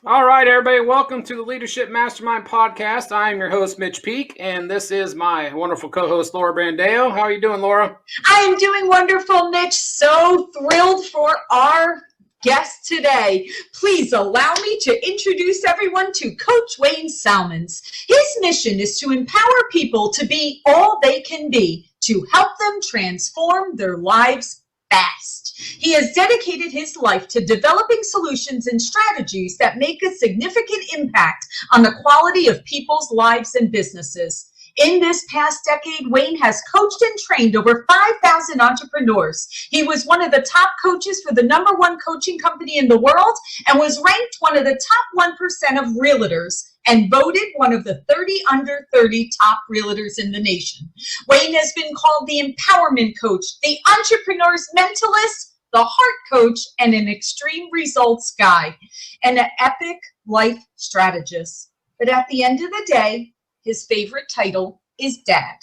All right, everybody, welcome to the Leadership Mastermind podcast. I am your host, Mitch Peak, and this is my wonderful co-host, Laura Brandeo. How are you doing, Laura? I am doing wonderful, Mitch. So thrilled for our guest today. Please allow me to introduce everyone to Coach Wayne Salmons. His mission is to empower people to be all they can be, to help them transform their lives fast. He has dedicated his life to developing solutions and strategies that make a significant impact on the quality of people's lives and businesses. In this past decade, Wayne has coached and trained over 5,000 entrepreneurs. He was one of the top coaches for the #1 coaching company in the world and was ranked one of the top 1% of realtors and voted one of the 30 under 30 top realtors in the nation. Wayne has been called the empowerment coach, the entrepreneur's mentalist, the heart coach, and an extreme results guy, and an epic life strategist. But at the end of the day, his favorite title is Dad.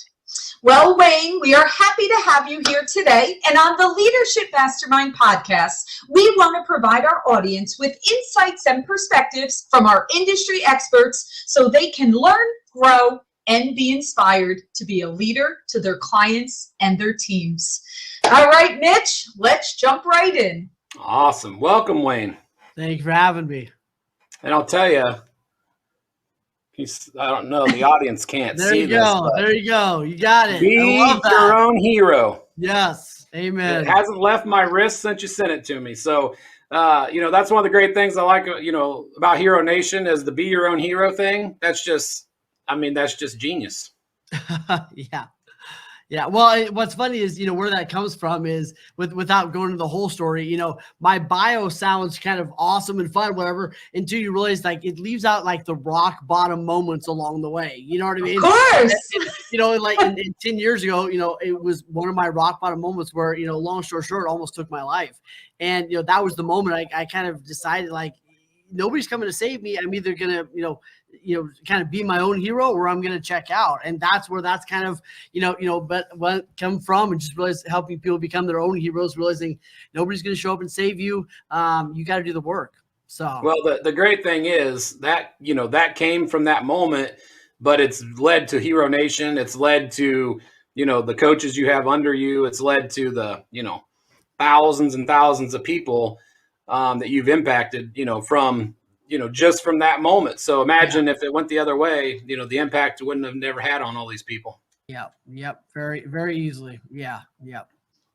Well, Wayne, we are happy to have you here today. And on the Leadership Mastermind podcast, we want to provide our audience with insights and perspectives from our industry experts so they can learn, grow, and be inspired to be a leader to their clients and their teams. All right, Mitch, let's jump right in. Awesome. Welcome, Wayne. Thank you for having me. And I'll tell you, I don't know, the audience can't see this. There you go. You got it. Be your own hero. Yes. Amen. It hasn't left my wrist since you sent it to me. So, that's one of the great things I like, about Hero Nation is the be your own hero thing. That's just genius. Yeah. Yeah. Well, what's funny is, where that comes from is without going into the whole story, my bio sounds kind of awesome and fun, whatever, until you realize it leaves out the rock bottom moments along the way. You know what I mean? Of course. And, in 10 years ago, it was one of my rock bottom moments where, long story short, almost took my life. And, that was the moment I kind of decided nobody's coming to save me. I'm either going to, kind of be my own hero or I'm going to check out. And that's where that's kind of, but what come from, and just realize helping people become their own heroes, realizing nobody's going to show up and save you. You got to do the work. So, well, the great thing is that, that came from that moment, but it's led to Hero Nation. It's led to, the coaches you have under you. It's led to the, thousands and thousands of people that you've impacted, from, just from that moment. So imagine if it went the other way, the impact it wouldn't have never had on all these people. Yep. Very, very easily. Yeah. Yep.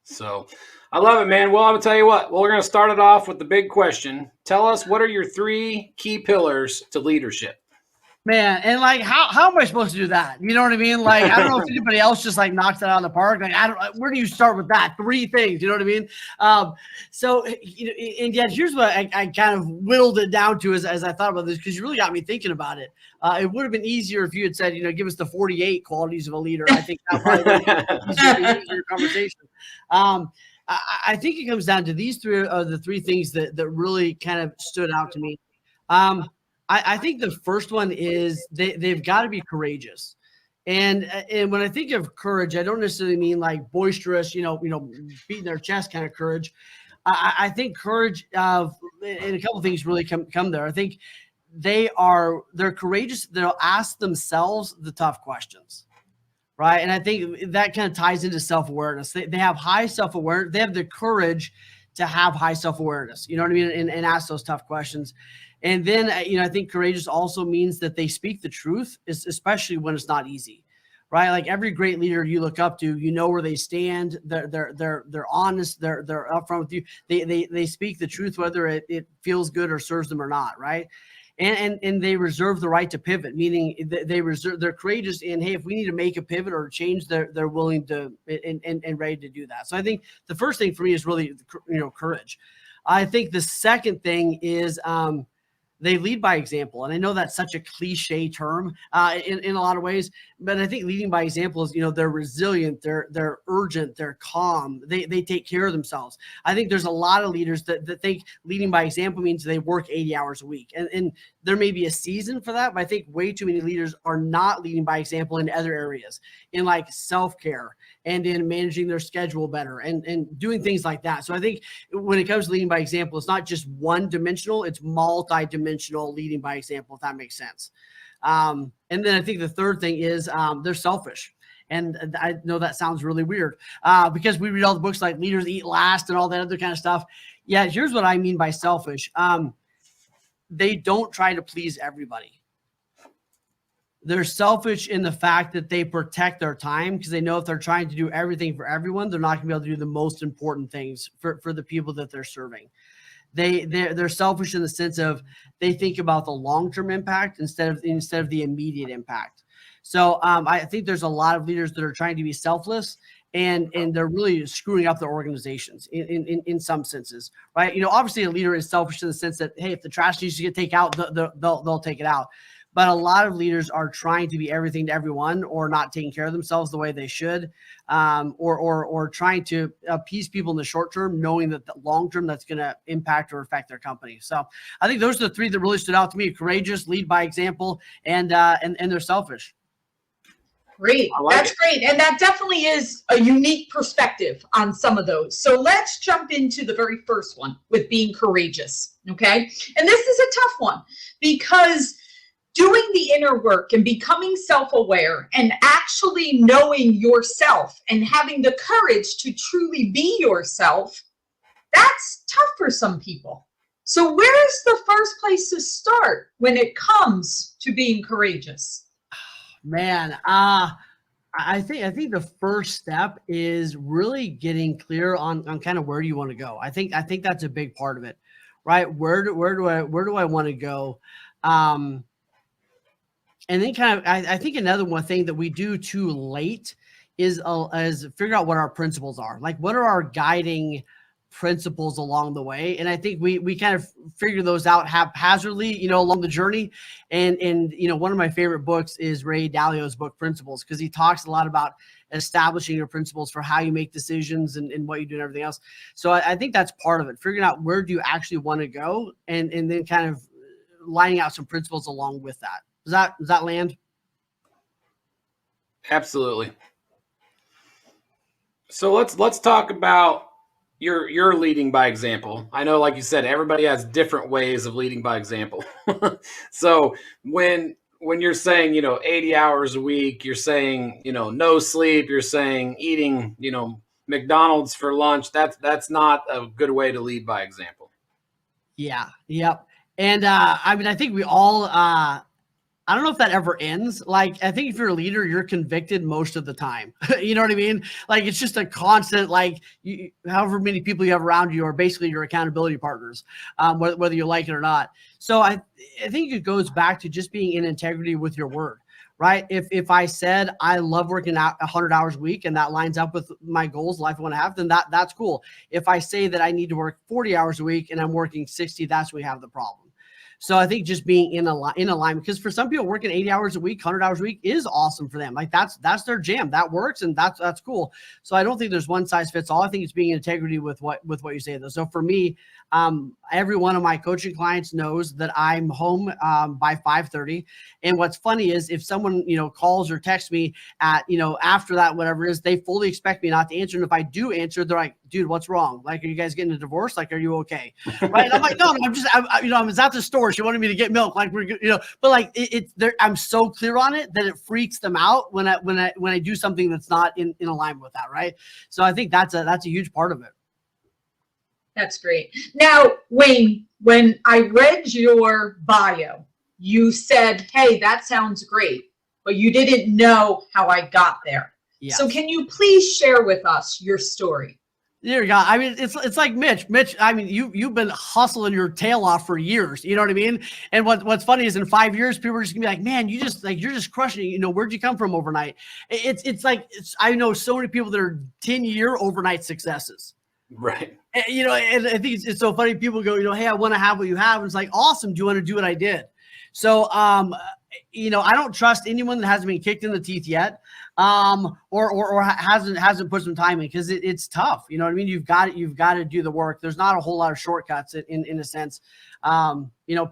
So I love it, man. Well, I'm gonna tell you what, we're going to start it off with the big question. Tell us, what are your 3 key pillars to leadership? Man, and how am I supposed to do that? You know what I mean? I don't know if anybody else just knocks that out of the park. Where do you start with that? 3 things, you know what I mean? So, and yet here's what I kind of whittled it down to as I thought about this, because you really got me thinking about it. It would have been easier if you had said, give us the 48 qualities of a leader. I think that probably would have been an easier conversation. I think it comes down to these 3 are the 3 things that really kind of stood out to me. I think the first one is they've got to be courageous. And when I think of courage, I don't necessarily mean boisterous, beating their chest kind of courage. I think courage and a couple of things really come there. I think they're courageous. They'll ask themselves the tough questions. Right. And I think that kind of ties into self-awareness. They have high self-awareness. They have the courage to have high self-awareness, you know what I mean? And ask those tough questions. And then, I think courageous also means that they speak the truth, especially when it's not easy, right? Every great leader you look up to, where they stand. They're honest. They're upfront with you. They speak the truth, whether it feels good or serves them or not, right? And they reserve the right to pivot, meaning they're courageous. And hey, if we need to make a pivot or change, they're willing to and ready to do that. So I think the first thing for me is really courage. I think the second thing is they lead by example. And I know that's such a cliche term in a lot of ways, but I think leading by example is, they're resilient, they're urgent, they're calm, they take care of themselves. I think there's a lot of leaders that think leading by example means they work 80 hours a week. And there may be a season for that, but I think way too many leaders are not leading by example in other areas, in self-care and in managing their schedule better and doing things like that. So I think when it comes to leading by example, it's not just one dimensional, it's multi-dimensional. one-dimensional leading by example, if that makes sense. And then I think the third thing is they're selfish. And I know that sounds really weird because we read all the books like Leaders Eat Last and all that other kind of stuff. Yeah, here's what I mean by selfish. They don't try to please everybody. They're selfish in the fact that they protect their time because they know if they're trying to do everything for everyone, they're not going to be able to do the most important things for the people that they're serving. They're selfish in the sense of they think about the long-term impact instead of the immediate impact. So I think there's a lot of leaders that are trying to be selfless and they're really screwing up their organizations in some senses, right? Obviously a leader is selfish in the sense that, hey, if the trash needs to get taken out, they'll take it out. But a lot of leaders are trying to be everything to everyone or not taking care of themselves the way they should, or trying to appease people in the short term, knowing that the long term that's going to impact or affect their company. So I think those are the three that really stood out to me: courageous, lead by example, and they're selfish. Great. That's great. And that definitely is a unique perspective on some of those. So let's jump into the very first one with being courageous. Okay. And this is a tough one because doing the inner work and becoming self-aware and actually knowing yourself and having the courage to truly be yourself, that's tough for some people. So where's the first place to start when it comes to being courageous? Man, I think the first step is really getting clear on kind of where do you want to go. I think that's a big part of it, right? Where do I want to go? And then kind of I think another one thing that we do too late is figure out what our principles are. Like, what are our guiding principles along the way? And I think we kind of figure those out haphazardly, along the journey. And one of my favorite books is Ray Dalio's book, Principles, because he talks a lot about establishing your principles for how you make decisions and what you do and everything else. So I think that's part of it, figuring out where do you actually want to go and then kind of lining out some principles along with that. Does that land? Absolutely. So let's talk about you're leading by example. I know, like you said, everybody has different ways of leading by example. So when you're saying, 80 hours a week, you're saying, no sleep, you're saying eating, McDonald's for lunch, that's not a good way to lead by example. Yeah. Yep. And I think we all I don't know if that ever ends. Like, I think if you're a leader, you're convicted most of the time. You know what I mean? Like, it's just a constant, however many people you have around you are basically your accountability partners, whether you like it or not. So I think it goes back to just being in integrity with your word, right? If I said I love working out 100 hours a week and that lines up with my goals, life I want to have, then that's cool. If I say that I need to work 40 hours a week and I'm working 60, that's when we have the problem. So I think just being in alignment, because for some people working 80 hours a week, 100 hours a week is awesome for them. Like that's their jam. That works, and that's cool. So I don't think there's one size fits all. I think it's being in integrity with what you say though. So for me, every one of my coaching clients knows that I'm home by 5:30. And what's funny is if someone calls or texts me at after that, whatever it is, they fully expect me not to answer. And if I do answer, they're like, "Dude, what's wrong? Like, are you guys getting a divorce? Like, are you okay?" Right? And I'm like, "No, I was at the store. She wanted me to get milk. Like, we're but like I'm so clear on it that it freaks them out when I do something that's not in alignment with that, right? So I think that's a huge part of it. That's great. Now, Wayne, when I read your bio, you said, "Hey, that sounds great," but you didn't know how I got there. Yeah. So can you please share with us your story? There you go. I mean, it's like Mitch. I mean, you've been hustling your tail off for years. You know what I mean? And what's funny is in 5 years, people are just gonna be like, "Man, you're just crushing it. Where'd you come from overnight?" I know so many people that are 10-year overnight successes. Right. And, and I think it's so funny. People go, "Hey, I want to have what you have." And it's like, awesome. Do you want to do what I did? So, I don't trust anyone that hasn't been kicked in the teeth yet, or hasn't put some time in, because it's tough. You know what I mean? You've got to do the work. There's not a whole lot of shortcuts in a sense.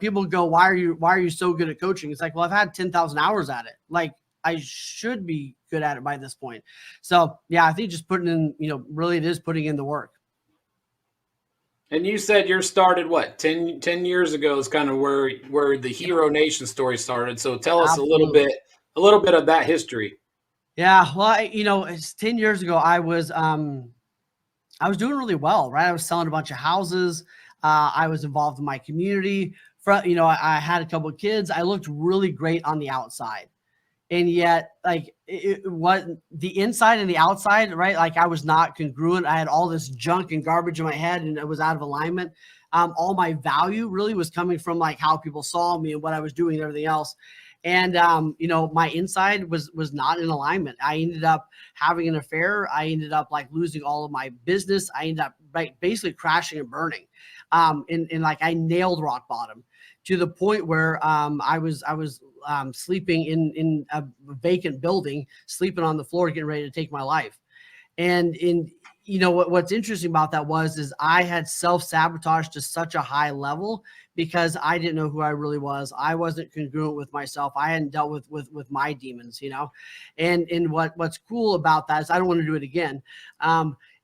People go, why are you so good at coaching? It's like, well, I've had 10,000 hours at it. Like, I should be good at it by this point. So yeah, I think just putting in, really it is putting in the work. And you said you started what, 10 years ago is kind of where the Hero Nation story started. So tell us Absolutely. a little bit of that history. Yeah. Well, it's 10 years ago. I was doing really well, right? I was selling a bunch of houses. I was involved in my community. I had a couple of kids. I looked really great on the outside. And yet, like, what the inside and the outside, right? Like, I was not congruent. I had all this junk and garbage in my head, and it was out of alignment. All my value really was coming from like how people saw me and what I was doing and everything else. And my inside was not in alignment. I ended up having an affair. I ended up like losing all of my business. I ended up basically crashing and burning. And like I nailed rock bottom to the point where I was sleeping in a vacant building, sleeping on the floor, getting ready to take my life. And what's interesting about that is I had self-sabotaged to such a high level because I didn't know who I really was. I wasn't congruent with myself. I hadn't dealt with my demons, and what's cool about that is I don't want to do it again.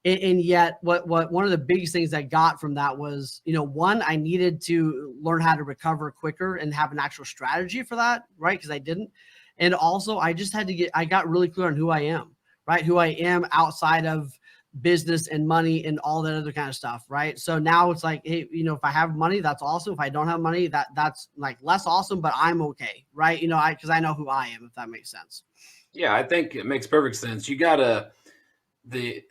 And yet what one of the biggest things I got from that was, one, I needed to learn how to recover quicker and have an actual strategy for that, right? Because I didn't. And also I just I got really clear on who I am, right? Who I am outside of business and money and all that other kind of stuff, right? So now it's like, hey, if I have money, that's awesome. If I don't have money, that's like less awesome, but I'm okay, right? Because I know who I am, if that makes sense. Yeah, I think it makes perfect sense. You gotta the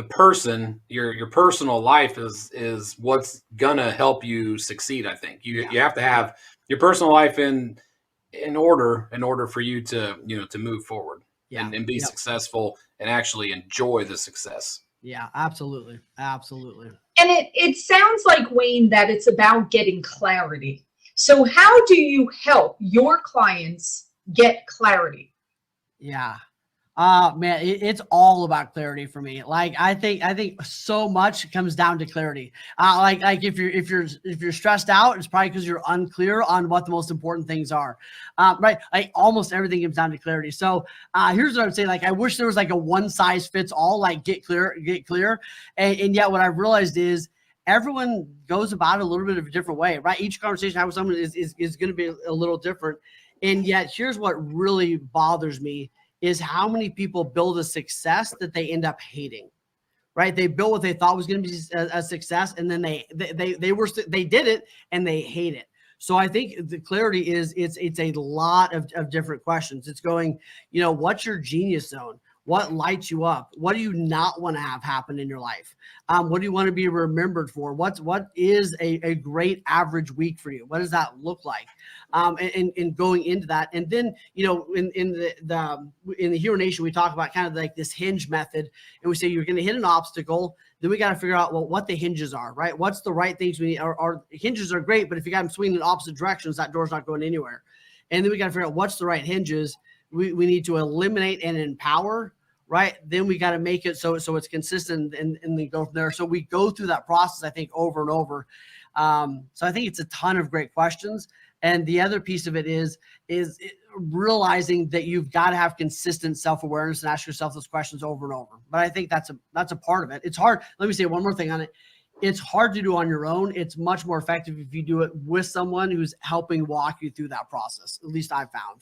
person, your personal life is what's gonna help you succeed. I think you have to have your personal life in order for you to to move forward and be successful and actually enjoy the success. Yeah, absolutely. Absolutely. And it sounds like, Wayne, that it's about getting clarity. So how do you help your clients get clarity? Yeah. Man, it's all about clarity for me. Like, I think so much comes down to clarity. Like if you're stressed out, it's probably because you're unclear on what the most important things are. Right. Like almost everything comes down to clarity. So, here's what I would say. Like, I wish there was like a one size fits all, like get clear. And yet what I've realized is everyone goes about it a little bit of a different way, right? Each conversation I have with someone is going to be a little different. And yet here's what really bothers me is how many people build a success that they end up hating, right? They built what they thought was going to be a success, and then they did it and they hate it. So I think the clarity is it's a lot of different questions. It's going, what's your genius zone? What lights you up? What do you not want to have happen in your life? What do you want to be remembered for? What is a great average week for you? What does that look like? And going into that, and then in the Hero Nation, we talk about kind of like this hinge method, and we say you're going to hit an obstacle. Then we got to figure out what the hinges are, right? What's the right things we need? Our hinges are great, but if you got them swinging in opposite directions, that door's not going anywhere. And then we got to figure out what's the right hinges. We need to eliminate and empower, right? Then we got to make it so it's consistent and then go from there. So we go through that process, I think, over and over. So I think it's a ton of great questions. And the other piece of it is realizing that you've got to have consistent self-awareness and ask yourself those questions over and over. But I think that's a part of it. It's hard. Let me say one more thing on it. It's hard to do on your own. It's much more effective if you do it with someone who's helping walk you through that process. At least I've found.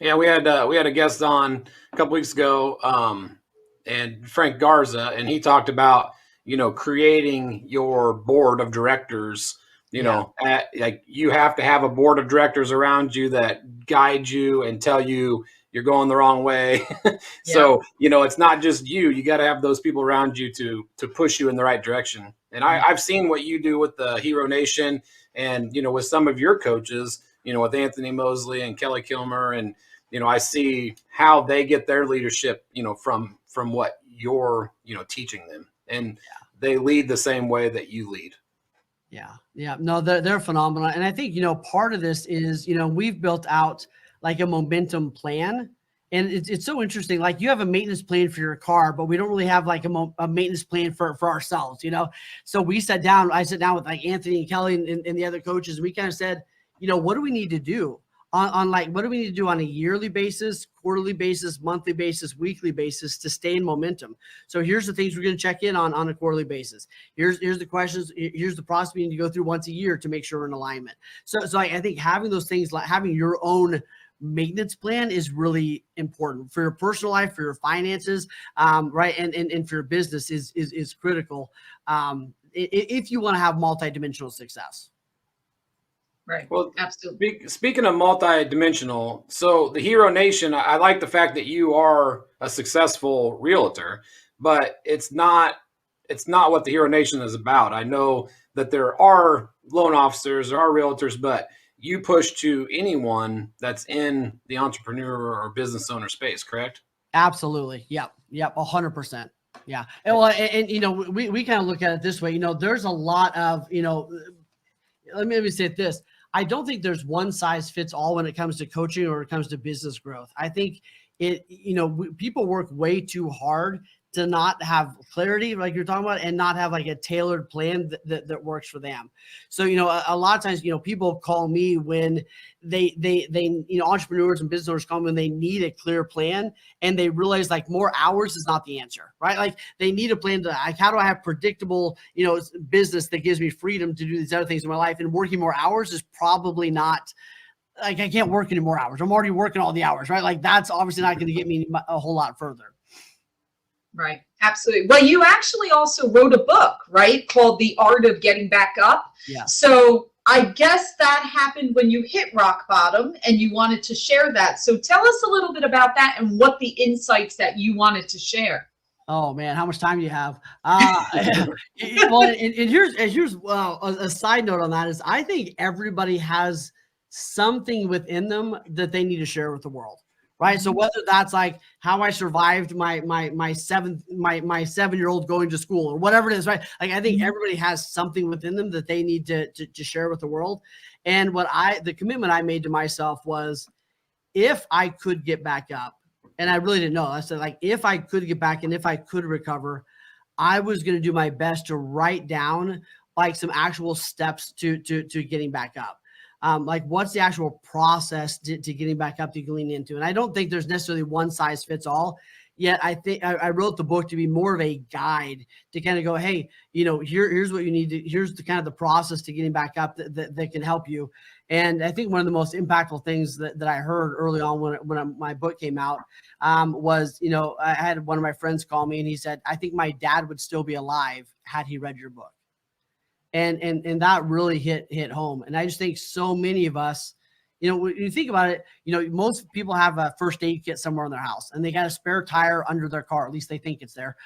Yeah, we had a guest on a couple weeks ago, and Frank Garza, and he talked about creating your board of directors. Like you have to have a board of directors around you that guide you and tell you you're going the wrong way. So it's not just you. You got to have those people around you to push you in the right direction. And I've seen what you do with the Hero Nation, and with some of your coaches. With Anthony Mosley and Kelly Kilmer, and I see how they get their leadership, from what you're, teaching them, and they lead the same way that you lead. Yeah. No, they're phenomenal. And I think, part of this is, we've built out like a momentum plan, and it's so interesting. Like you have a maintenance plan for your car, but we don't really have like a maintenance plan for ourselves, So I sat down with like Anthony and Kelly and the other coaches, and we kind of said, what do we need to do? on like, what do we need to do on a yearly basis, quarterly basis, monthly basis, weekly basis to stay in momentum? So here's the things we're going to check in on a quarterly basis. Here's the questions. Here's the process we need to go through once a year to make sure we're in alignment. So I think having those things, like having your own maintenance plan, is really important for your personal life, for your finances, right? And for your business is critical if you want to have multidimensional success. Right. Well, Absolutely. speaking of multi-dimensional, so the Hero Nation, I like the fact that you are a successful realtor, but it's not what the Hero Nation is about. I know that there are loan officers, there are realtors, but you push to anyone that's in the entrepreneur or business owner space, correct? Absolutely. Yep. 100%. Yeah. And well, and you know, we kind of look at it this way, you know, there's a lot of, you know, let me say it this. I don't think there's one size fits all when it comes to coaching or it comes to business growth. I think people work way too hard to not have clarity, like you're talking about, and not have like a tailored plan that works for them. So, you know, a lot of times, you know, people call me when they you know, entrepreneurs and business owners call me when they need a clear plan and they realize like more hours is not the answer, right? Like they need a plan to like, how do I have predictable, you know, business that gives me freedom to do these other things in my life, and working more hours is probably not, like, I can't work any more hours. I'm already working all the hours, right? Like that's obviously not going to get me a whole lot further. Right. Absolutely. Well, you actually also wrote a book, right, called The Art of Getting Back Up. Yeah. So I guess that happened when you hit rock bottom and you wanted to share that. So tell us a little bit about that and what the insights that you wanted to share. Oh man, how much time do you have? Well, and here's a side note on that is I think everybody has something within them that they need to share with the world. Right. So whether that's like how I survived my 7-year-old going to school or whatever it is, right? Like I think everybody has something within them that they need to share with the world. And the commitment I made to myself was, if I could get back up, and I really didn't know. I said, like, if I could get back and if I could recover, I was going to do my best to write down like some actual steps to getting back up. Like what's the actual process to getting back up to lean into? And I don't think there's necessarily one size fits all. Yet I think I wrote the book to be more of a guide to kind of go, hey, you know, here's what you need to, here's the kind of the process to getting back up that can help you. And I think one of the most impactful things that I heard early on when my book came out was, you know, I had one of my friends call me and he said, I think my dad would still be alive had he read your book. And that really hit home. And I just think so many of us, you know, when you think about it, you know, most people have a first aid kit somewhere in their house and they got a spare tire under their car. At least they think it's there.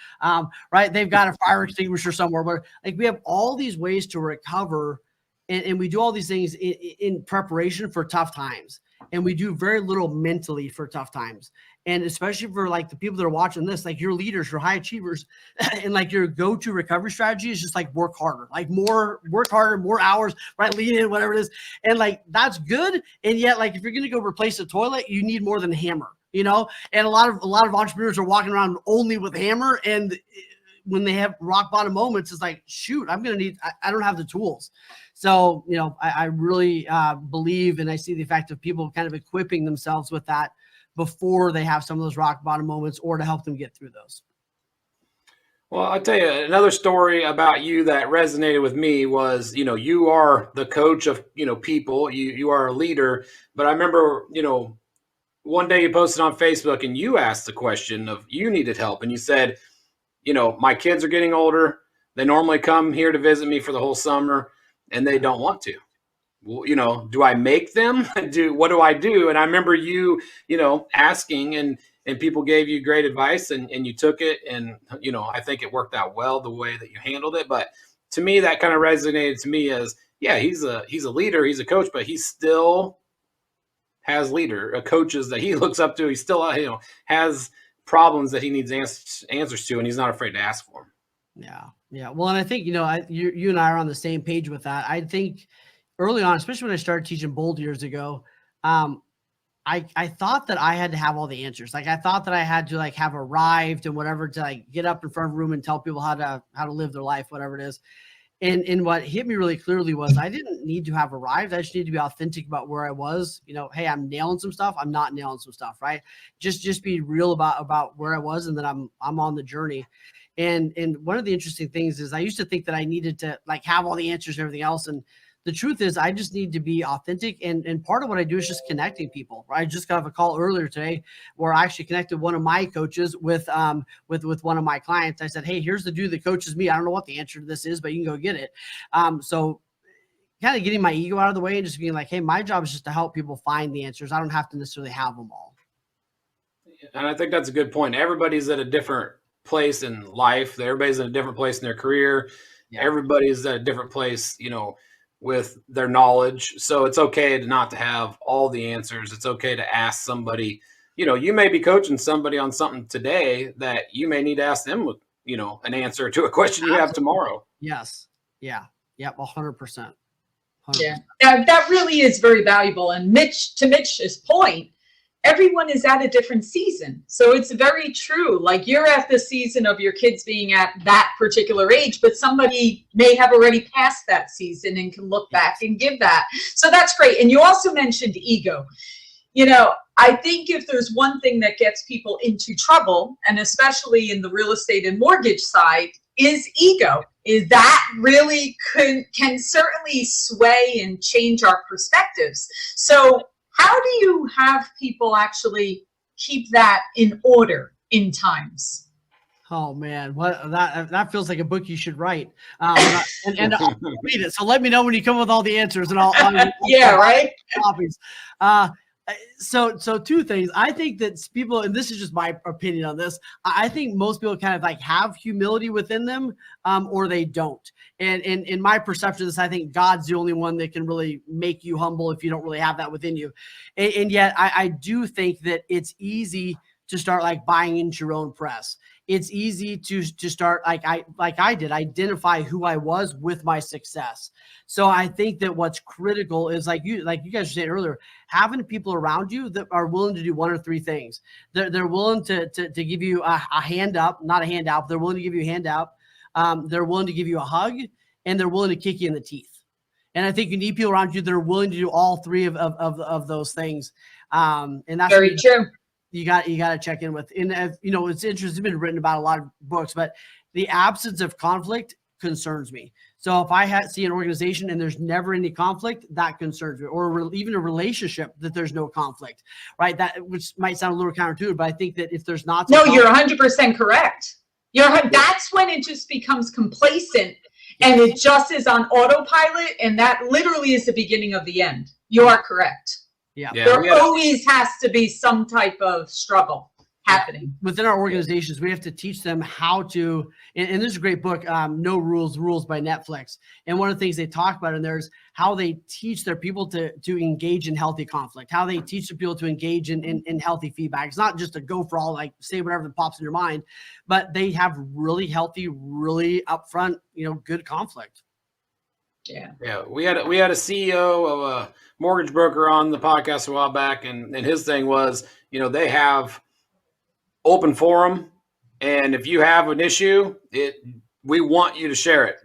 Right. They've got a fire extinguisher somewhere, but like we have all these ways to recover, and we do all these things in preparation for tough times. And we do very little mentally for tough times. And especially for like the people that are watching this, like your leaders, your high achievers, and like your go-to recovery strategy is just like work harder, work harder, more hours, right? Lean in, whatever it is. And like, that's good. And yet, like, if you're going to go replace a toilet, you need more than a hammer, you know? And a lot of entrepreneurs are walking around only with a hammer. And when they have rock bottom moments, it's like, shoot, I don't have the tools. So, you know, I really believe, and I see the effect of people kind of equipping themselves with that before they have some of those rock bottom moments, or to help them get through those. Well, I'll tell you another story about you that resonated with me was, you know, you are the coach of, you know, people, you are a leader, but I remember, you know, one day you posted on Facebook and you asked the question of, you needed help. And you said, you know, my kids are getting older. They normally come here to visit me for the whole summer and they don't want to. Well, you know, do I make them? What do I do? And I remember you know, asking, and people gave you great advice, and you took it. And, you know, I think it worked out well the way that you handled it. But to me, that kind of resonated to me as, yeah, he's a leader, he's a coach, but he still has coaches that he looks up to. He still, you know, has problems that he needs answers to, and he's not afraid to ask for them. Yeah. Well, and I think, you know, you and I are on the same page with that. I think early on, especially when I started teaching Bold years ago, I thought that I had to have all the answers. Like I thought that I had to like have arrived and whatever to like get up in front of a room and tell people how to live their life, whatever it is. And what hit me really clearly was I didn't need to have arrived. I just need to be authentic about where I was. Hey, I'm nailing some stuff. I'm not nailing some stuff, right? Just be real about where I was, and that I'm on the journey. And one of the interesting things is I used to think that I needed to like have all the answers and everything else. And the truth is I just need to be authentic. And part of what I do is just connecting people. Right? I just got a call earlier today where I actually connected one of my coaches with one of my clients. I said, hey, here's the dude that coaches me. I don't know what the answer to this is, but you can go get it. So kind of getting my ego out of the way and just being like, hey, my job is just to help people find the answers. I don't have to necessarily have them all. And I think that's a good point. Everybody's at a different place in life. Everybody's in a different place in their career. Yeah. Everybody's at a different place, with their knowledge. So it's okay to not to have all the answers. It's okay to ask somebody, you may be coaching somebody on something today that you may need to ask them, an answer to a question you have tomorrow. Yes. Yeah. Yep. 100%. Yeah. That really is very valuable. And to Mitch's point, everyone is at a different season. So it's very true. Like you're at the season of your kids being at that particular age, but somebody may have already passed that season and can look back and give that. So that's great. And you also mentioned ego. I think if there's one thing that gets people into trouble, and especially in the real estate and mortgage side, is ego. Is that really can certainly sway and change our perspectives. So how do you have people actually keep that in order in times? Oh man, what that feels like a book you should write. And I'll read it. So let me know when you come with all the answers, and I'll yeah, right. Copies. So two things. I think that people, and this is just my opinion on this, I think most people kind of like have humility within them, or they don't. And in my perception of this, I think God's the only one that can really make you humble if you don't really have that within you. And yet I do think that it's easy to start like buying into your own press. It's easy to start like I did, identify who I was with my success. So I think that what's critical is like you guys were saying earlier, having people around you that are willing to do one or three things. They're willing to give you a hand up, not a handout, but they're willing to give you a handout. They're willing to give you a hug, and they're willing to kick you in the teeth. And I think you need people around you that are willing to do all three of those things. And that's very true. You got to check in with. And it's interesting. It's been written about a lot of books, but the absence of conflict concerns me. So if I see an organization and there's never any conflict, that concerns me. Or even a relationship that there's no conflict, right? That which might sound a little counterintuitive, but I think that if there's not, you're 100% correct. That's when it just becomes complacent and it just is on autopilot, and that literally is the beginning of the end. You are correct. Yeah. There always has to be some type of struggle happening. Within our organizations, we have to teach them how to, and there's a great book, No Rules by Netflix. And one of the things they talk about in there is how they teach their people to engage in healthy conflict, how they teach their people to engage in healthy feedback. It's not just a go for all, like say whatever that pops in your mind, but they have really healthy, really upfront, good conflict. Yeah. We had a CEO of a mortgage broker on the podcast a while back, and his thing was, they have open forum, and if you have an issue, we want you to share it.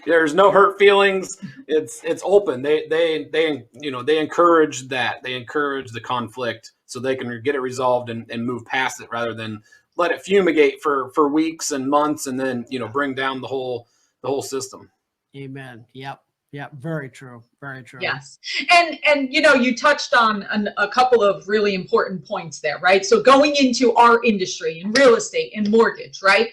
There's no hurt feelings. It's open. They encourage that. They encourage the conflict so they can get it resolved and move past it rather than let it fumigate for weeks and months and then bring down the whole system. Amen. Yep. Very true. Very true. Yes. And you touched on a couple of really important points there, right? So going into our industry in real estate and mortgage, right?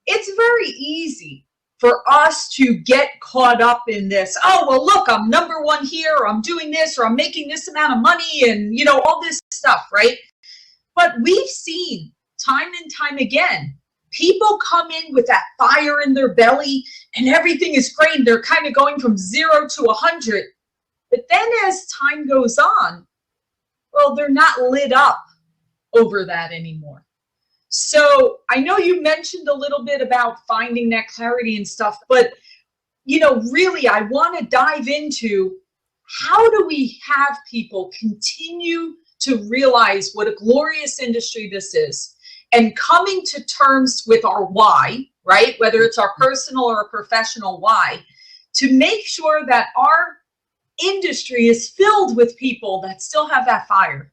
It's very easy for us to get caught up in this. Oh, well, look, I'm number one here, or I'm doing this, or I'm making this amount of money, and all this stuff, right? But we've seen time and time again, people come in with that fire in their belly and everything is great. And they're kind of going from 0 to 100. But then as time goes on, well, they're not lit up over that anymore. So I know you mentioned a little bit about finding that clarity and stuff, but really I want to dive into how do we have people continue to realize what a glorious industry this is, and coming to terms with our why, right? Whether it's our personal or professional why, to make sure that our industry is filled with people that still have that fire?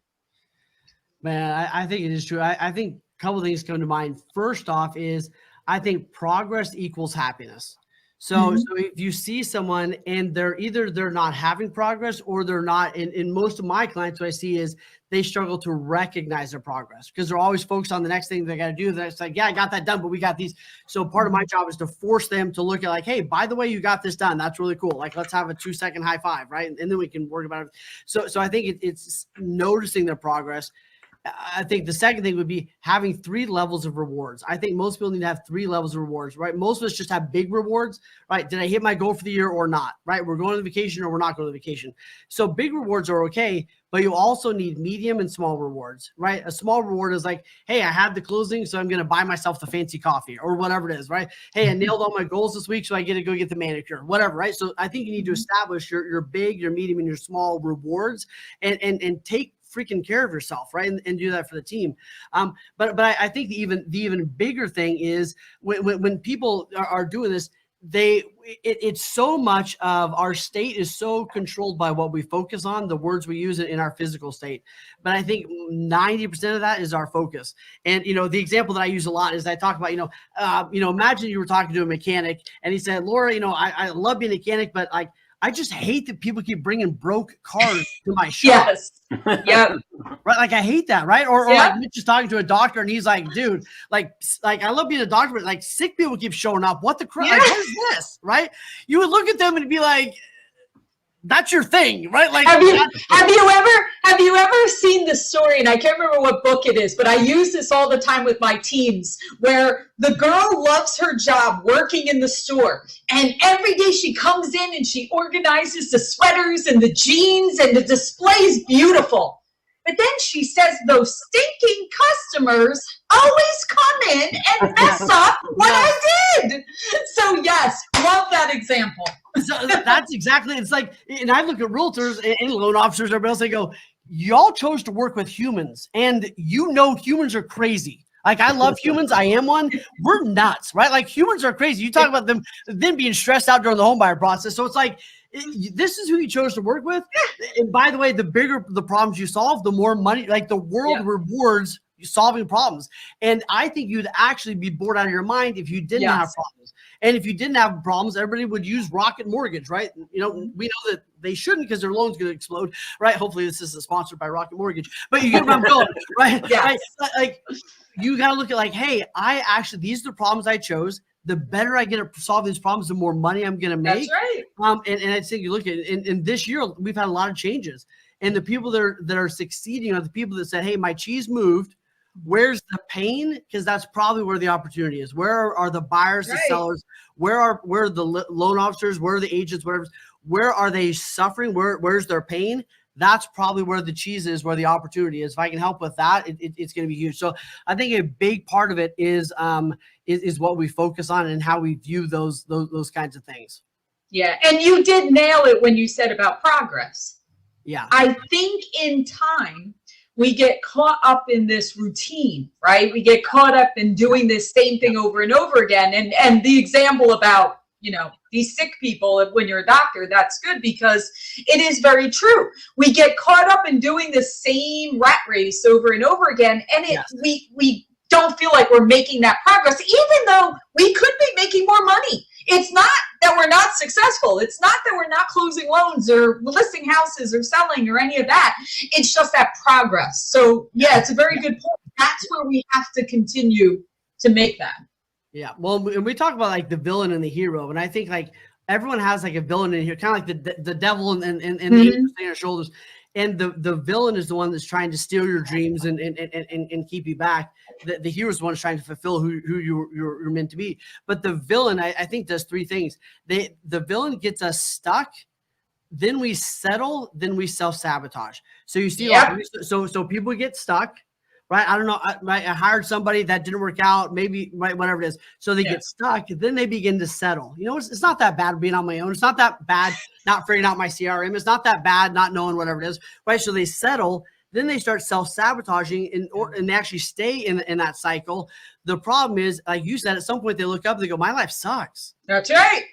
Man, I think it is true. I think a couple of things come to mind. First off is I think progress equals happiness. So if you see someone and they're not having progress or they're not, in most of my clients, what I see is they struggle to recognize their progress because they're always focused on the next thing they got to do. That's like, yeah, I got that done, but we got these. So part of my job is to force them to look at like, hey, by the way, you got this done. That's really cool. Like, let's have a 2-second high five, right? And then we can work about it. So I think it's noticing their progress. I think the second thing would be having 3 levels of rewards. I think most people need to have 3 levels of rewards, right? Most of us just have big rewards, right? Did I hit my goal for the year or not, right? We're going on vacation or we're not going to vacation. So big rewards are okay, but you also need medium and small rewards, right? A small reward is like, hey, I had the closing, so I'm going to buy myself the fancy coffee or whatever it is, right? Hey, I nailed all my goals this week, so I get to go get the manicure, whatever, right? So I think you need to establish your big, your medium, and your small rewards and take freaking care of yourself, right? And do that for the team. But I think the even bigger thing is when people are doing this, it's so much of our state is so controlled by what we focus on, the words we use in our physical state. But I think 90% of that is our focus. And, the example that I use a lot is I talk about, imagine you were talking to a mechanic and he said, Laura, I love being a mechanic, but I just hate that people keep bringing broke cars to my shop. Yes. Yep. Right. Like, I hate that. Right. Or like Mitch is talking to a doctor and he's like, dude, like I love being a doctor, but like sick people keep showing up. What the crap? Like, what is this? Right. You would look at them and be like, that's your thing, right? Like, have you ever seen this story? And I can't remember what book it is, but I use this all the time with my teams, where the girl loves her job working in the store, and every day she comes in and she organizes the sweaters and the jeans, and the display is beautiful. But then she says those stinking customers always come in and mess up what I did. So yes, love that example. So that's exactly, it's like, and I look at realtors and loan officers, everybody else, they go, y'all chose to work with humans, and humans are crazy. Like, I love humans. I am one. We're nuts, right? Like, humans are crazy. You talk about them being stressed out during the home buyer process. So it's like, this is who you chose to work with. And by the way, the bigger the problems you solve, the more money, like the world rewards you solving problems. And I think you'd actually be bored out of your mind if you didn't have problems. And if you didn't have problems, everybody would use Rocket Mortgage, right? We know that they shouldn't because their loan's going to explode, right? Hopefully this is sponsored by Rocket Mortgage, but you get where I'm going, right? Yes. Right? Like, you got to look at like, hey, these are the problems I chose. The better I get at solving these problems, the more money I'm going to make. That's right. And I think you look at it, and this year we've had a lot of changes, and the people that are succeeding are the people that said, hey, my cheese moved. Where's the pain? Because that's probably where the opportunity is. Where are the buyers, the sellers? Where are the loan officers? Where are the agents? Where are they suffering? Where's their pain? That's probably where the cheese is, where the opportunity is. If I can help with that, it's going to be huge. So I think a big part of it is what we focus on and how we view those kinds of things. Yeah, and you did nail it when you said about progress. Yeah, I think in time we get caught up in this routine, right? We get caught up in doing this same thing over and over again. And the example about, these sick people, when you're a doctor, that's good because it is very true. We get caught up in doing the same rat race over and over again. And we don't feel like we're making that progress, even though we could be making more money. It's not that we're not successful. It's not that we're not closing loans or listing houses or selling or any of that. It's just that progress. So yeah, it's a very good point. That's where we have to continue to make that. Yeah. Well, and we talk about like the villain and the hero, and I think like everyone has like a villain in here, kind of like the devil and the angels on your shoulders. And the villain is the one that's trying to steal your dreams and keep you back. The hero is the one that's trying to fulfill who you're meant to be. But the villain, I think, does 3 things. The villain gets us stuck, then we settle, then we self-sabotage. So you see, so people get stuck, right? I don't know. I hired somebody that didn't work out, maybe, right, whatever it is. So they get stuck, then they begin to settle. It's not that bad being on my own. It's not that bad not figuring out my CRM. It's not that bad not knowing whatever it is, right? So they settle, then they start self-sabotaging and they actually stay in that cycle. The problem is, like you said, at some point they look up and they go, my life sucks. That's right.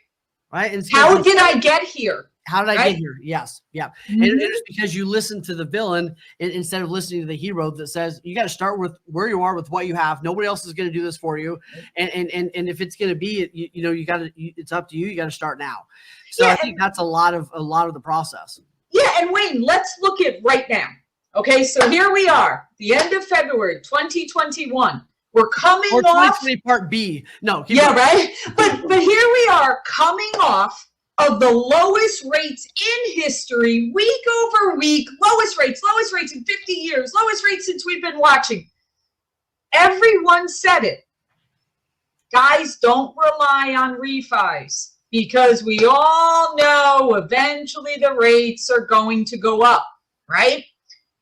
right? And How did I get here? How did I right? get here? Yes. Yeah. Mhm. And it's because you listen to the villain instead of listening to the hero that says, you got to start with where you are with what you have. Nobody else is going to do this for you. And if it's going to be, you got to, it's up to you. You got to start now. So I think that's a lot of the process. Yeah. And Wayne, let's look at right now. Okay. So here we are, the end of February, 2021. We're coming or off. 2020 part B. No. Yeah. Right. But here we are coming off of the lowest rates in history, week over week, lowest rates in 50 years, lowest rates since we've been watching. Everyone said it. Guys, don't rely on refis because we all know eventually the rates are going to go up, right?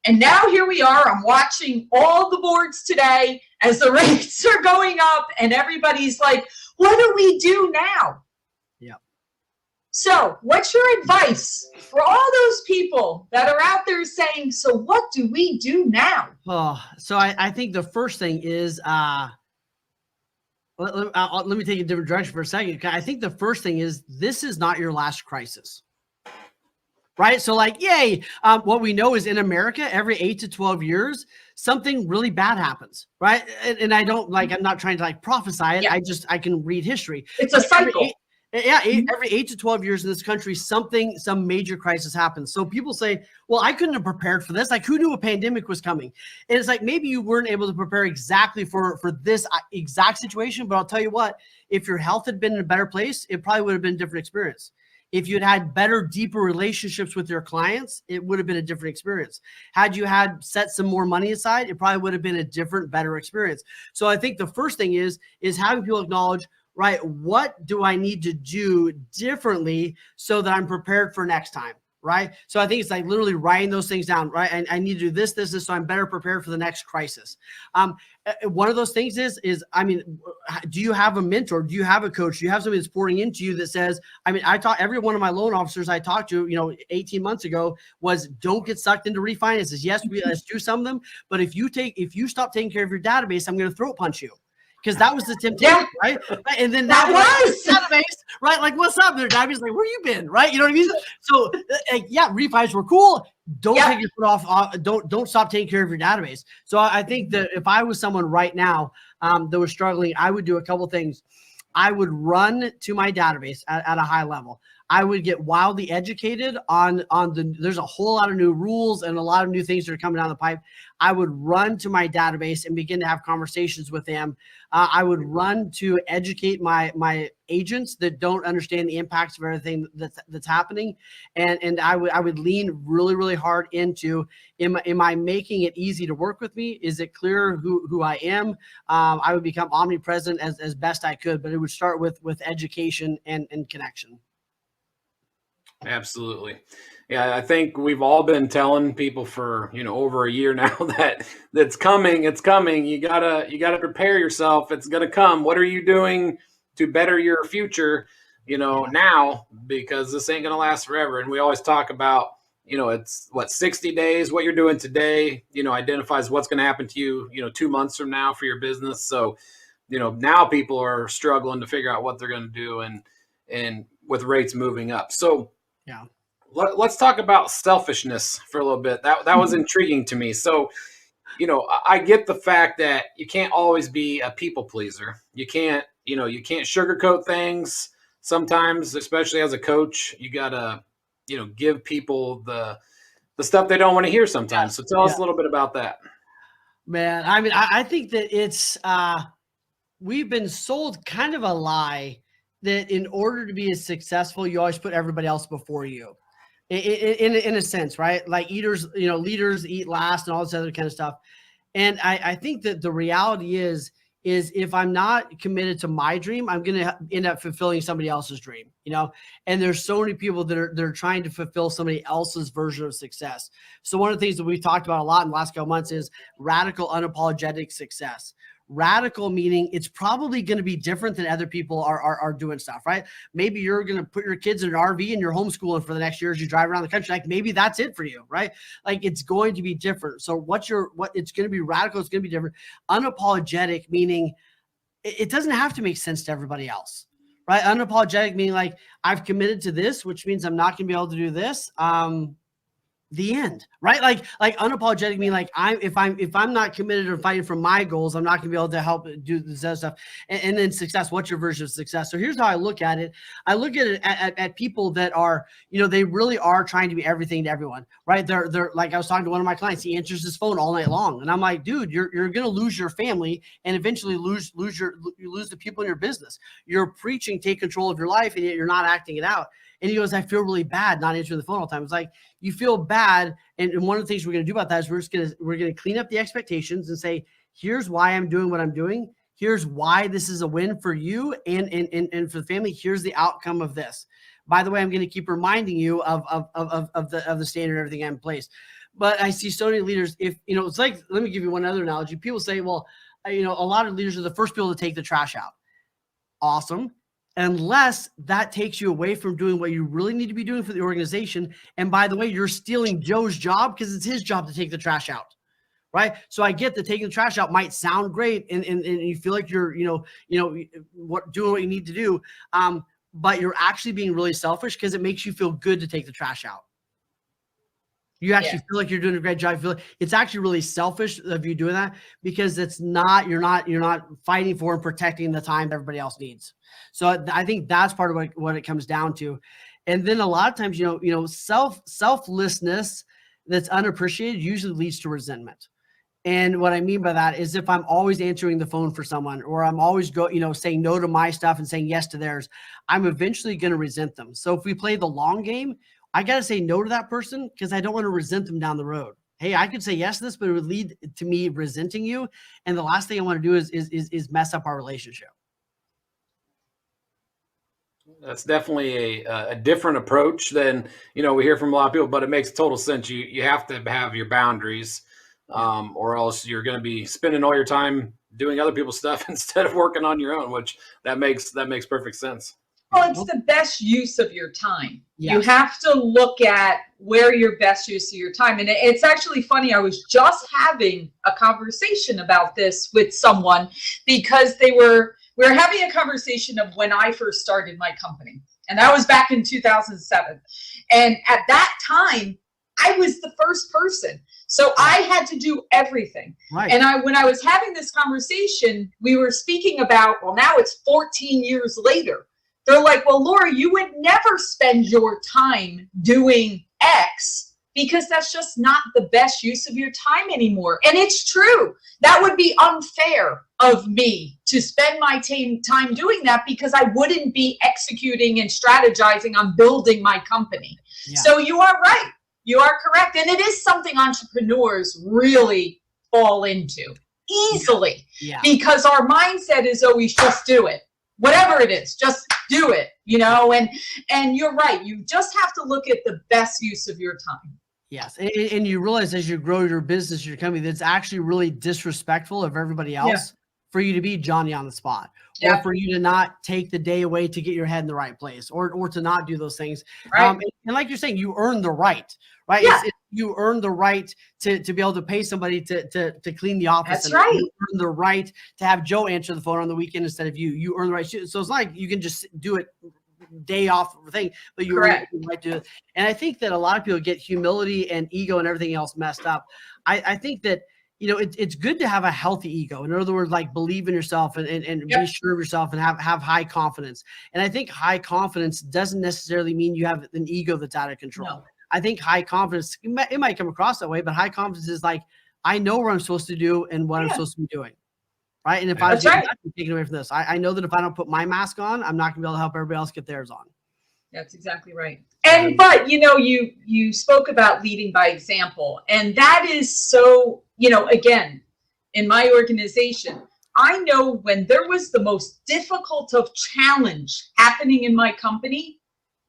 And now here we are. I'm watching all the boards today as the rates are going up and everybody's like, what do we do now? So what's your advice for all those people that are out there saying, so what do we do now? Oh, so I think the first thing is, let me take a different direction for a second. I think the first thing is this is not your last crisis. Right. So like, yay. What we know is in America, every 8 to 12 years, something really bad happens. Right. And I don't like, I'm not trying to like prophesy it. Yeah. I can read history. It's a cycle. Every 8 to 12 years in this country, some major crisis happens. So people say, well, I couldn't have prepared for this. Like, who knew a pandemic was coming? And it's like, maybe you weren't able to prepare exactly for this exact situation. But I'll tell you what, if your health had been in a better place, it probably would have been a different experience. If you'd had better, deeper relationships with your clients, it would have been a different experience. Had you had set some more money aside, it probably would have been a different, better experience. So I think the first thing is having people acknowledge, right, what do I need to do differently so that I'm prepared for next time, right? So I think it's like literally writing those things down, right? And I need to do this, so I'm better prepared for the next crisis. One of those things is, I mean, do you have a mentor? Do you have a coach? Do you have somebody that's pouring into you that says, I mean, I taught every one of my loan officers I talked to, 18 months ago was don't get sucked into refinances. Yes, let's do some of them. But if you stop taking care of your database, I'm going to throat punch you. Because that was the temptation, right? And then that was database, right? Like, what's up there? Database, like, where you been, right? You know what I mean? So, yeah, refis were cool. Don't take your foot off. Don't stop taking care of your database. So I think that if I was someone right now that was struggling, I would do a couple things. I would run to my database at a high level. I would get wildly educated on there's a whole lot of new rules and a lot of new things that are coming down the pipe. I would run to my database and begin to have conversations with them. I would run to educate my agents that don't understand the impacts of everything that's happening. And I would lean really, really hard into, am I making it easy to work with me? Is it clear who I am? I would become omnipresent as best I could, but it would start with education and connection. Absolutely. Yeah, I think we've all been telling people for, over a year now that's coming, it's coming. You gotta prepare yourself. It's gonna come. What are you doing to better your future, now, because this ain't gonna last forever. And we always talk about, it's 60 days, what you're doing today, identifies what's gonna happen to you, 2 months from now for your business. So, now people are struggling to figure out what they're gonna do and with rates moving up. So yeah. Let's talk about selfishness for a little bit. That was intriguing to me. So, I get the fact that you can't always be a people pleaser. You can't sugarcoat things. Sometimes, especially as a coach, you gotta, give people the stuff they don't want to hear sometimes. So tell us a little bit about that. Man, I mean, I think that it's we've been sold kind of a lie that in order to be as successful, you always put everybody else before you. In a sense, right? Like leaders eat last and all this other kind of stuff. And I think that the reality is if I'm not committed to my dream, I'm going to end up fulfilling somebody else's dream, and there's so many people that are trying to fulfill somebody else's version of success. So one of the things that we've talked about a lot in the last couple months is radical, unapologetic success. Radical meaning it's probably going to be different than other people are doing stuff, right? Maybe you're going to put your kids in an RV and you're homeschooling for the next year as you drive around the country. Like maybe that's it for you, right? Like it's going to be different. So it's going to be radical. It's going to be different. Unapologetic meaning it doesn't have to make sense to everybody else, right? Unapologetic meaning like I've committed to this, which means I'm not going to be able to do this. The end, right? Like unapologetic mean like if I'm not committed or fighting for my goals, I'm not gonna be able to help do this other stuff. And then success, what's your version of success? So here's how I look at it. I look at it at people that are, they really are trying to be everything to everyone, right? They're like, I was talking to one of my clients, he answers his phone all night long. And I'm like, dude, you're gonna lose your family and eventually lose the people in your business. You're preaching, take control of your life, and yet you're not acting it out. And he goes, I feel really bad not answering the phone all the time. It's like, you feel bad. And one of the things we're going to do about that is we're going to clean up the expectations and say, here's why I'm doing what I'm doing. Here's why this is a win for you and for the family. Here's the outcome of this. By the way, I'm going to keep reminding you of the standard, everything in place. But I see so many leaders, it's like, let me give you one other analogy. People say, well, a lot of leaders are the first people to take the trash out. Awesome. Unless that takes you away from doing what you really need to be doing for the organization. And by the way, you're stealing Joe's job because it's his job to take the trash out, right? So I get that taking the trash out might sound great and you feel like you're, doing what you need to do. But you're actually being really selfish because it makes you feel good to take the trash out. You actually feel like you're doing a great job. You feel like it's actually really selfish of you doing that because you're not fighting for and protecting the time everybody else needs. So I think that's part of what it comes down to. And then a lot of times, selflessness that's unappreciated usually leads to resentment. And what I mean by that is if I'm always answering the phone for someone, or I'm always saying no to my stuff and saying yes to theirs, I'm eventually going to resent them. So if we play the long game, I got to say no to that person because I don't want to resent them down the road. Hey, I could say yes to this, but it would lead to me resenting you. And the last thing I want to do is mess up our relationship. That's definitely a different approach than, we hear from a lot of people, but it makes total sense. You have to have your boundaries, or else you're going to be spending all your time doing other people's stuff instead of working on your own, which that makes perfect sense. Well, it's the best use of your time. Yes. You have to look at where your best use of your time. And it's actually funny. I was just having a conversation about this with someone because we were having a conversation of when I first started my company. And that was back in 2007. And at that time, I was the first person. So I had to do everything. Right. And when I was having this conversation, we were speaking about, well, now it's 14 years later. They're like, well, Laura, you would never spend your time doing X because that's just not the best use of your time anymore. And it's true. That would be unfair of me to spend my time doing that because I wouldn't be executing and strategizing on building my company. Yeah. So you are right. You are correct. And it is something entrepreneurs really fall into easily because our mindset is always just do it. Whatever it is, just do it, and you're right. You just have to look at the best use of your time. Yes. And you realize as you grow your business, your company, that's actually really disrespectful of everybody else for you to be Johnny on the spot or for you to not take the day away to get your head in the right place or to not do those things. Right. And like you're saying, you earn the right, right? Yeah. You earn the right to be able to pay somebody to clean the office. That's right. You earn the right to have Joe answer the phone on the weekend instead of you. You earn the right. So it's like you can just do it day off thing, but you earn the right to do it. And I think that a lot of people get humility and ego and everything else messed up. I think that, it's good to have a healthy ego. In other words, like believe in yourself and be sure of yourself and have high confidence. And I think high confidence doesn't necessarily mean you have an ego that's out of control. No. I think high confidence, it might come across that way, but high confidence is like, I know what I'm supposed to do and what I'm supposed to be doing. Right. And if I was taken away from this, I know that if I don't put my mask on, I'm not gonna be able to help everybody else get theirs on. That's exactly right. But you spoke about leading by example, and that is so, again, in my organization, I know when there was the most difficult of challenge happening in my company,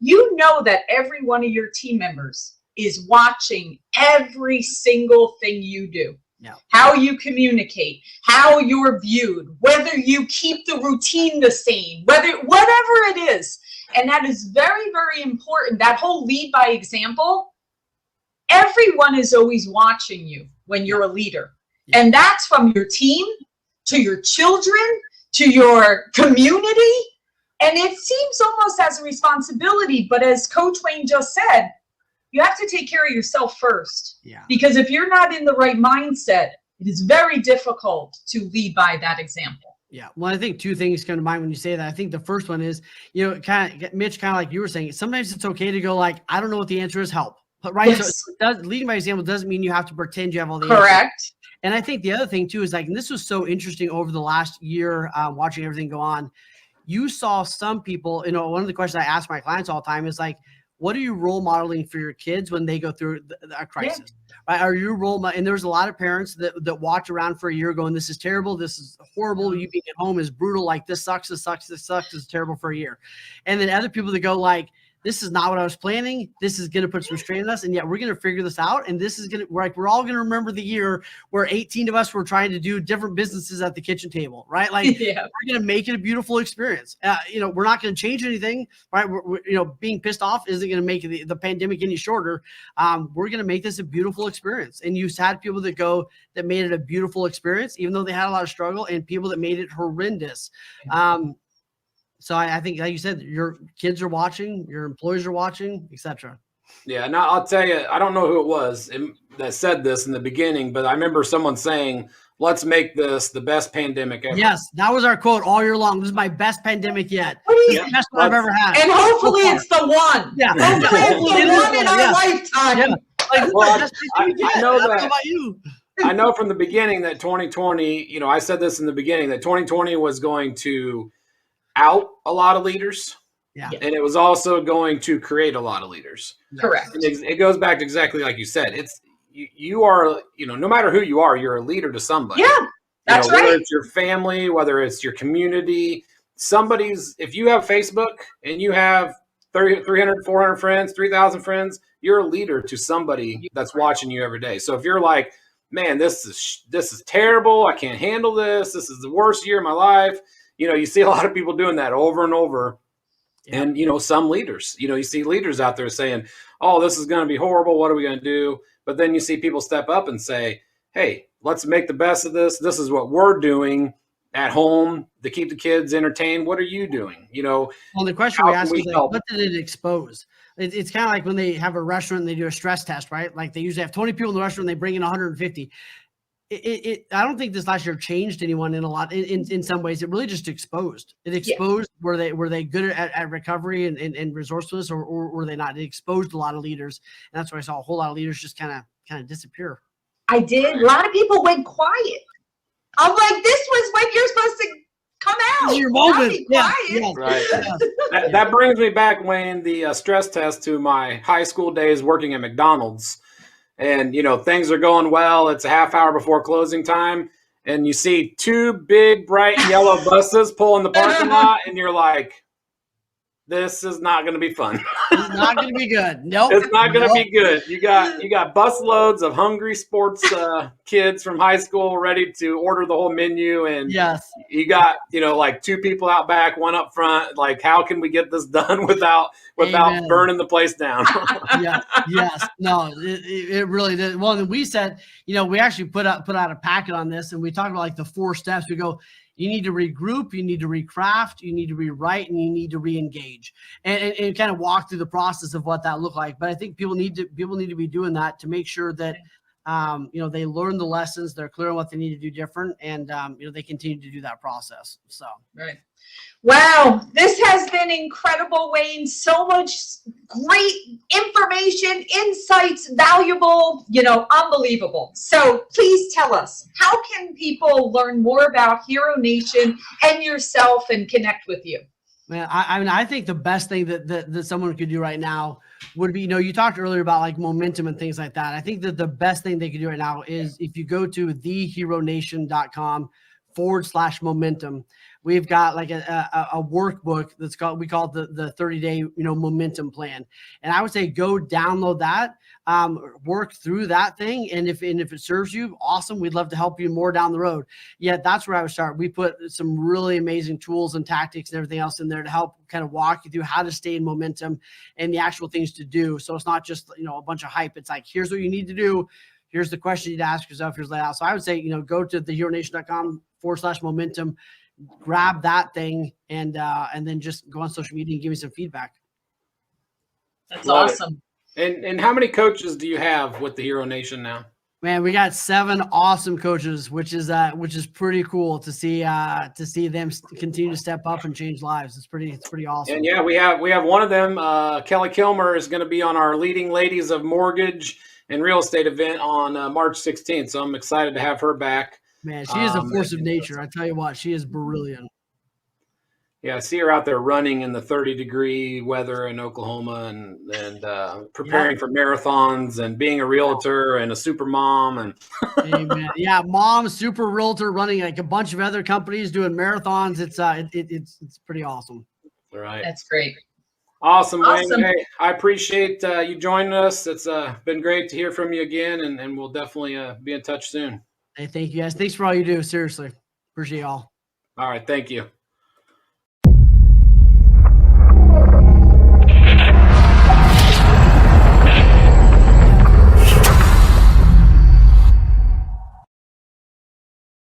that every one of your team members is watching every single thing you do. Yeah. How you communicate, how you're viewed, whether you keep the routine the same, whatever it is. And that is very, very important. That whole lead by example, everyone is always watching you when you're a leader. Yeah. And that's from your team to your children to your community. And it seems almost as a responsibility, but as Coach Wayne just said, you have to take care of yourself first. Yeah. Because if you're not in the right mindset, it is very difficult to lead by that example. Yeah. Well, I think two things come to mind when you say that. I think the first one is, Mitch, kind of like you were saying, sometimes it's okay to go like, I don't know what the answer is, help. But right. Yes. So leading by example doesn't mean you have to pretend you have all the answers. Correct. And I think the other thing too is like, and this was so interesting over the last year, watching everything go on. You saw some people, one of the questions I ask my clients all the time is like, what are you role modeling for your kids when they go through a crisis? Yeah. Right? Are you role model? And there's a lot of parents that watch around for a year going, this is terrible. This is horrible. You being at home is brutal. Like this sucks. This sucks. This sucks. This is terrible for a year. And then other people that go like, this is not what I was planning. This is going to put some strain on us. And yet we're going to figure this out. And this is going to, we're all going to remember the year where 18 of us were trying to do different businesses at the kitchen table, right? Like we're going to make it a beautiful experience. We're not going to change anything, right? Being pissed off isn't going to make the pandemic any shorter. We're going to make this a beautiful experience. And you had people that made it a beautiful experience, even though they had a lot of struggle, and people that made it horrendous. So I think, like you said, your kids are watching, your employees are watching, etc. Yeah, and I'll tell you, I don't know who it was that said this in the beginning, but I remember someone saying, let's make this the best pandemic ever. Yes, that was our quote all year long. This is my best pandemic yet. This is the best one I've ever had. And hopefully it's the one. Yeah. Hopefully it's the one in our lifetime. Yeah. Like, I know that. How about you? I know from the beginning that 2020, I said this in the beginning, that 2020 was going to out a lot of leaders. Yeah. And it was also going to create a lot of leaders. Correct. And it goes back to exactly like you said. It's you are, no matter who you are, you're a leader to somebody. Yeah, that's right. Whether it's your family, whether it's your community, if you have Facebook and you have 300, 400 friends, 3,000 friends, you're a leader to somebody that's watching you every day. So if you're like, man, this is terrible, I can't handle this, this is the worst year of my life. You see a lot of people doing that over and over. Yeah. And, some leaders, you see leaders out there saying, oh, this is going to be horrible. What are we going to do? But then you see people step up and say, hey, let's make the best of this. This is what we're doing at home to keep the kids entertained. What are you doing? Well, the question we ask is, like, what did it expose? It's kind of like when they have a restaurant and they do a stress test, right? Like they usually have 20 people in the restaurant and they bring in 150. I don't think this last year changed anyone in some ways. It really just exposed. It exposed were they good at recovery and resourcefulness, or were they not? It exposed a lot of leaders, and that's why I saw a whole lot of leaders just kind of disappear. I did. A lot of people went quiet. I'm like, this was when you're supposed to come out. Your moment. Yeah. Right. That brings me back, Wayne, the stress test to my high school days working at McDonald's. And, things are going well. It's a half hour before closing time. And you see two big, bright yellow buses pull in the parking lot. And you're like, this is not going to be fun. It's not going to be good. Nope. It's not going to be good. You got bus loads of hungry sports kids from high school ready to order the whole menu. And yes, you got, like two people out back, one up front. Like, how can we get this done without Amen. Burning the place down? Yes. No, it really did. Well, then we said, we actually put out a packet on this, and we talked about like the 4 steps. We go, you need to regroup, you need to recraft, you need to rewrite, and you need to re-engage, and kind of walk through the process of what that looked like. But I think people need to be doing that to make sure that they learn the lessons, they're clear on what they need to do different, and they continue to do that process. So right. Wow, this has been incredible, Wayne. So much great information, insights, valuable, unbelievable. So please tell us, how can people learn more about Hero Nation and yourself and connect with you? Man, I think the best thing that someone could do right now would be, you talked earlier about like momentum and things like that. I think that the best thing they could do right now is if you go to theheronation.com/momentum. We've got like a workbook we call it the 30-day, momentum plan. And I would say go download that, work through that thing. And if it serves you, awesome. We'd love to help you more down the road. Yeah, that's where I would start. We put some really amazing tools and tactics and everything else in there to help kind of walk you through how to stay in momentum and the actual things to do. So it's not just, a bunch of hype. It's like, here's what you need to do. Here's the question you need to ask yourself. Here's layout. So I would say, go to theheronation.com/momentum. grab that thing and then just go on social media and give me some feedback. That's Love awesome. And how many coaches do you have with the Hero Nation now? Man, we got 7 awesome coaches, which is pretty cool to see them continue to step up and change lives. It's pretty awesome. And yeah, we have one of them. Kelly Kilmer is going to be on our Leading Ladies of Mortgage and Real Estate event on March 16th. So I'm excited to have her back. Man, she is a force of nature. I tell you what, she is brilliant. Yeah, I see her out there running in the 30-degree weather in Oklahoma and preparing for marathons and being a realtor and a super mom and Amen. Yeah, mom, super realtor, running like a bunch of other companies doing marathons. It's pretty awesome. All right. That's great. Awesome, Wayne. Awesome. Hey, I appreciate you joining us. It's been great to hear from you again, and we'll definitely be in touch soon. Hey, thank you guys. Thanks for all you do. Seriously, appreciate y'all. All right, thank you.